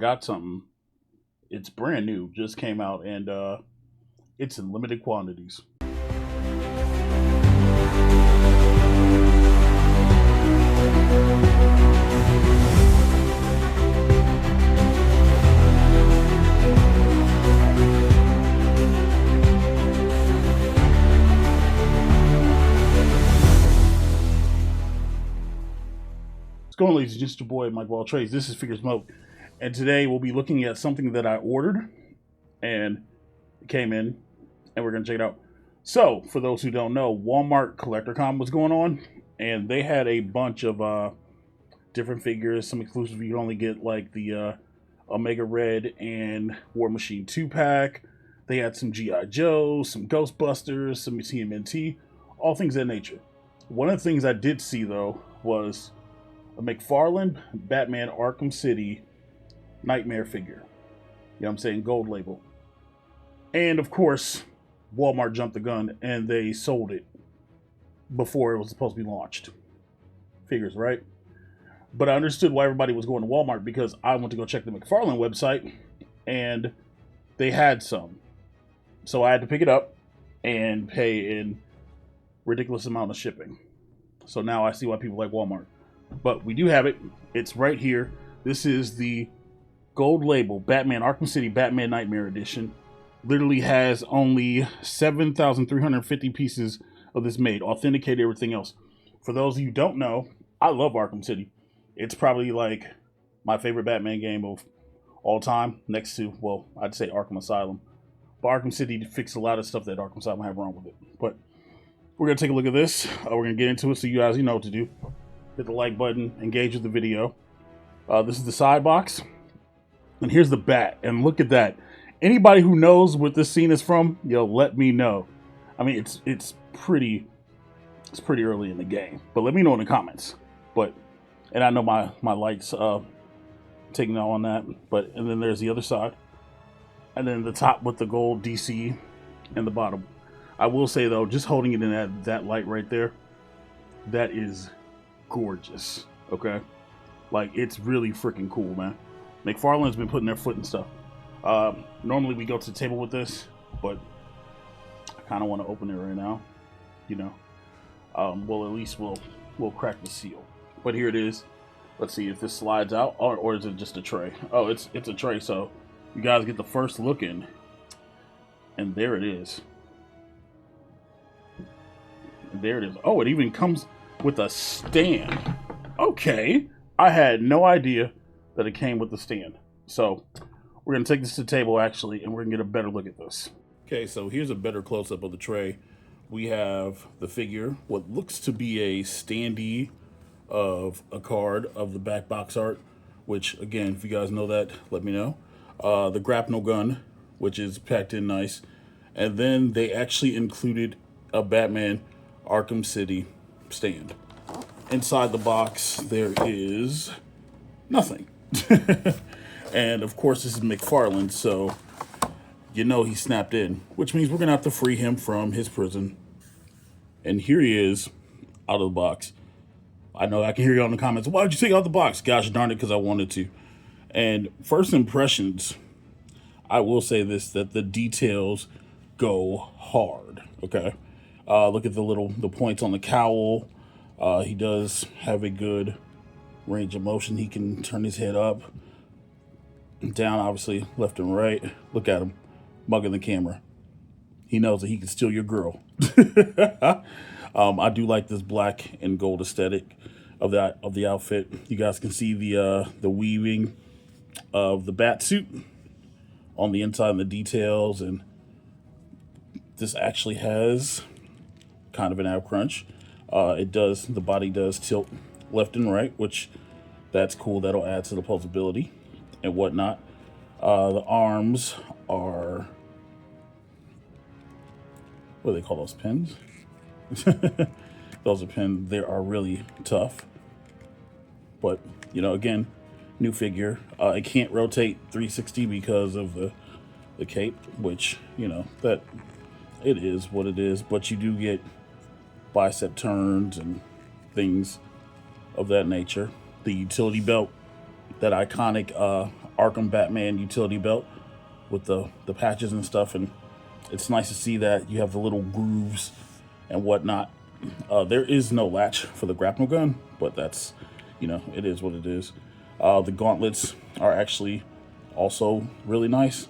got something. It's brand new, just came out, and it's in limited quantities. What's going on, ladies and gents? Your boy McFarlane Toys. This is FiguresMOAT, and today we'll be looking at something that I ordered and it came in, and we're gonna check it out. So, for those who don't know, Walmart CollectorCon was going on, and they had a bunch of different figures, some exclusive. You can only get like the Omega Red and War Machine 2-pack. They had some G.I. Joes, some Ghostbusters, some TMNT, all things of that nature. One of the things I did see though was a McFarlane Batman Arkham City Knightmare figure. You know what I'm saying? Gold label. And of course, Walmart jumped the gun and they sold it before it was supposed to be launched. Figures, right? But I understood why everybody was going to Walmart, because I went to go check the McFarlane website and they had some. So I had to pick it up and pay a ridiculous amount of shipping. So now I see why people like Walmart. But we do have it. It's right here. This is the gold label Batman Arkham City Batman Knightmare Edition. Literally has only 7,350 pieces of this made. Authenticated, everything else. For those of you who don't know, I love Arkham City. It's probably like my favorite Batman game of all time. Next to, well, I'd say Arkham Asylum. But Arkham City fixed a lot of stuff that Arkham Asylum had wrong with it. But we're going to take a look at this. We're going to get into it so you guys know what to do. Hit the like button, engage with the video. This is the side box. And here's the bat. And look at that. Anybody who knows what this scene is from, yo, let me know. I mean, it's pretty early in the game. But let me know in the comments. And I know my lights taking out on that. And then there's the other side. And then the top with the gold DC and the bottom. I will say though, just holding it in that light right there, that is gorgeous. Okay, like it's really freaking cool, man. McFarlane's been putting their foot in stuff. Normally we go to the table with this, but I kind of want to open it right now, you know. Well, at least we'll crack the seal. But here it is. Let's see if this slides out, or is it just a tray? Oh, it's a tray, so you guys get the first look in, and there it is. And there it is. Oh, it even comes with a stand. Okay, I had no idea that it came with the stand. So we're gonna take this to the table actually, and we're gonna get a better look at this. Okay, so here's a better close-up of the tray. We have the figure, what looks to be a standee of a card of the back box art, which again, if you guys know that, let me know. The grapnel gun, which is packed in nice, and then they actually included a Batman Arkham City stand. Inside the box there is nothing. And of course this is McFarlane, so you know he snapped in, which means we're gonna have to free him from his prison. And here he is out of the box. I know I can hear you on the comments, why did you take it out of the box? Gosh darn it, because I wanted to. And first impressions, I will say this, that the details go hard. Okay, look at the points on the cowl. He does have a good range of motion. He can turn his head up, down, obviously, left and right. Look at him, mugging the camera. He knows that he can steal your girl. I do like this black and gold aesthetic of the outfit. You guys can see the weaving of the bat suit on the inside and the details, and this actually has kind of an ab crunch. The body does tilt left and right, which that's cool. That'll add to the pulsability and whatnot. The arms are, what do they call those, pins? Those are pins. They are really tough. But, you know, again, new figure. It can't rotate 360 because of the cape, which, you know, that it is what it is. But you do get bicep turns and things of that nature. The utility belt, that iconic Arkham Batman utility belt with the patches and stuff, and it's nice to see that you have the little grooves and whatnot. There is no latch for the grapnel gun, but that's, it is what it is. The gauntlets are actually also really nice.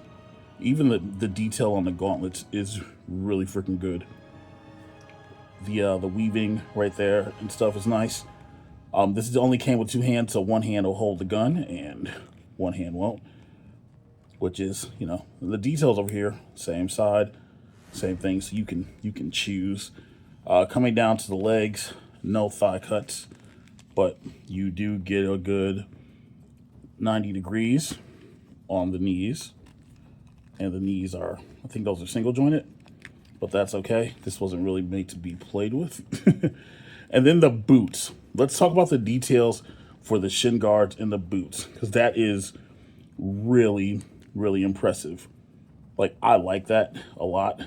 Even the detail on the gauntlets is really freaking good. The weaving right there and stuff is nice. This only came with 2 hands, so one hand will hold the gun and one hand won't. Which is, the details over here, same side, same thing. So you can choose. Coming down to the legs, no thigh cuts, but you do get a good 90 degrees on the knees. And the knees are, I think those are single jointed, but that's okay. This wasn't really made to be played with. And then the boots. Let's talk about the details for the shin guards and the boots, because that is really, really impressive. Like, I like that a lot.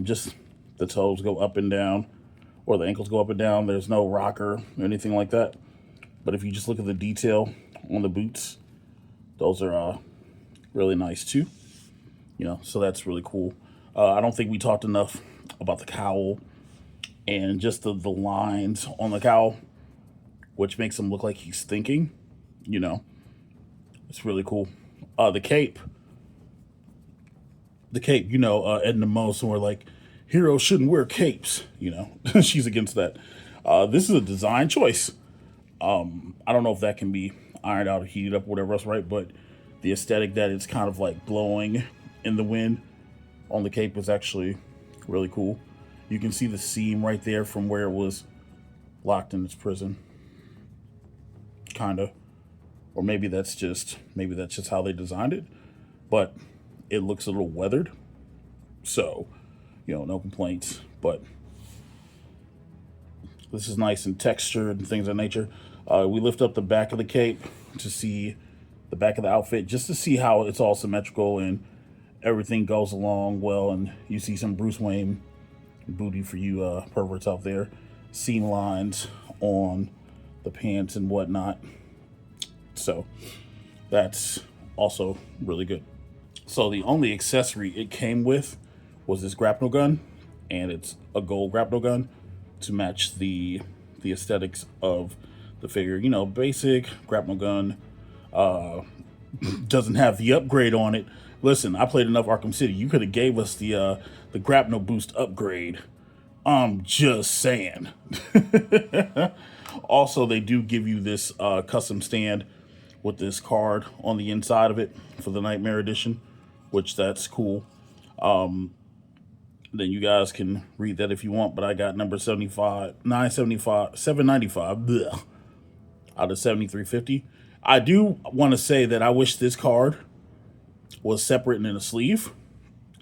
Just the toes go up and down, or the ankles go up and down. There's no rocker or anything like that. But if you just look at the detail on the boots, those are really nice too. So that's really cool. I don't think we talked enough about the cowl and just the lines on the cowl, which makes him look like he's thinking. It's really cool. The cape, Edna Moss, were like, heroes shouldn't wear capes. She's against that. This is a design choice. I don't know if that can be ironed out or heated up, or whatever else, right? But the aesthetic that it's kind of like blowing in the wind on the cape is actually really cool. You can see the seam right there from where it was locked in its prison. Kinda. Or maybe that's just how they designed it. But it looks a little weathered. So, no complaints. But this is nice and textured and things of that nature. We lift up the back of the cape to see the back of the outfit, just to see how it's all symmetrical and everything goes along well. And you see some Bruce Wayne booty for you perverts out there. Seam lines on the pants and whatnot. So that's also really good. So the only accessory it came with was this grapnel gun, and it's a gold grapnel gun to match the aesthetics of the figure. Basic grapnel gun. Doesn't have the upgrade on it. Listen, I played enough Arkham City. You could have gave us the grapnel boost upgrade. I'm just saying. Also, they do give you this custom stand with this card on the inside of it for the Knightmare edition, which that's cool. Then you guys can read that if you want, but I got number 795 bleh, out of 7350. I do want to say that I wish this card was separate and in a sleeve,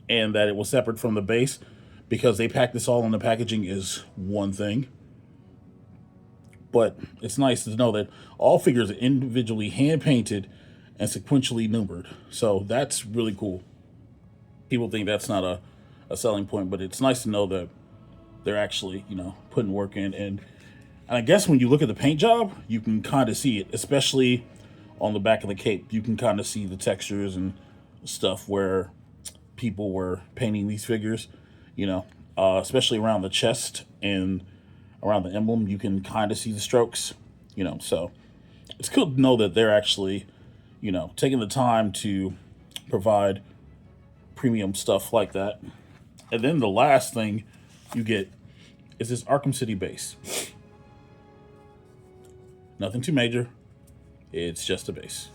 and that it was separate from the base, because they pack this all in the packaging is one thing. But it's nice to know that all figures are individually hand painted and sequentially numbered. So that's really cool. People think that's not a selling point, but it's nice to know that they're actually, putting work in. And I guess when you look at the paint job, you can kind of see it, especially on the back of the cape. You can kind of see the textures and stuff where people were painting these figures, especially around the chest and around the emblem. You can kind of see the strokes, so it's cool to know that they're actually, taking the time to provide premium stuff like that. And then the last thing you get is this Arkham City base. Nothing too major. It's just a base.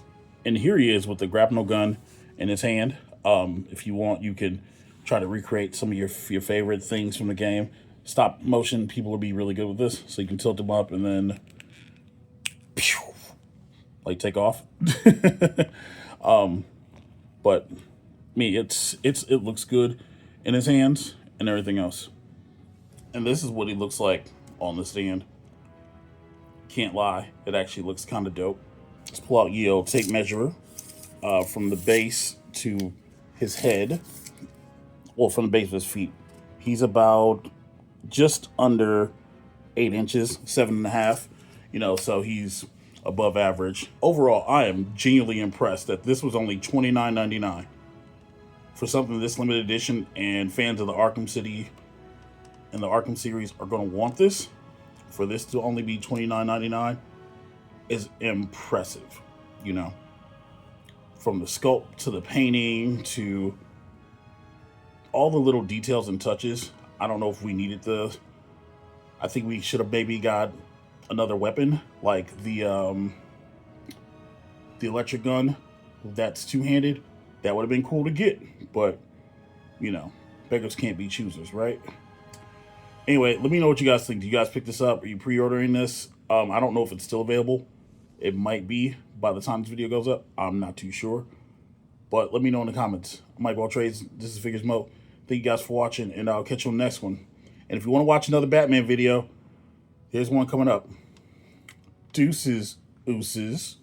And here he is with the grapnel gun in his hand. If you want, you can try to recreate some of your favorite things from the game. Stop motion people will be really good with this. So you can tilt them up and then like take off. But it looks good in his hands and everything else. And this is what he looks like on the stand. Can't lie, it actually looks kind of dope. Let's pull out Yeo tape measurer from the base to his head. Well, from the base of his feet. He's about just under 8 inches, 7.5. So he's above average. Overall, I am genuinely impressed that this was only $29.99 for something this limited edition, and fans of the Arkham City and the Arkham series are going to want this. For this to only be $29.99 is impressive, you know. From the sculpt to the painting to all the little details and touches. I don't know if we needed the. I think we should have maybe got another weapon like the electric gun that's two-handed. That would have been cool to get, but you know, beggars can't be choosers, right? Anyway, let me know what you guys think. Do you guys pick this up? Are you pre-ordering this? I don't know if it's still available. It might be by the time this video goes up. I'm not too sure. But let me know in the comments. I'm McFarlane Toys. This is FiguresMOAT. Thank you guys for watching, and I'll catch you on the next one. And if you want to watch another Batman video, here's one coming up. Deuces, ooses.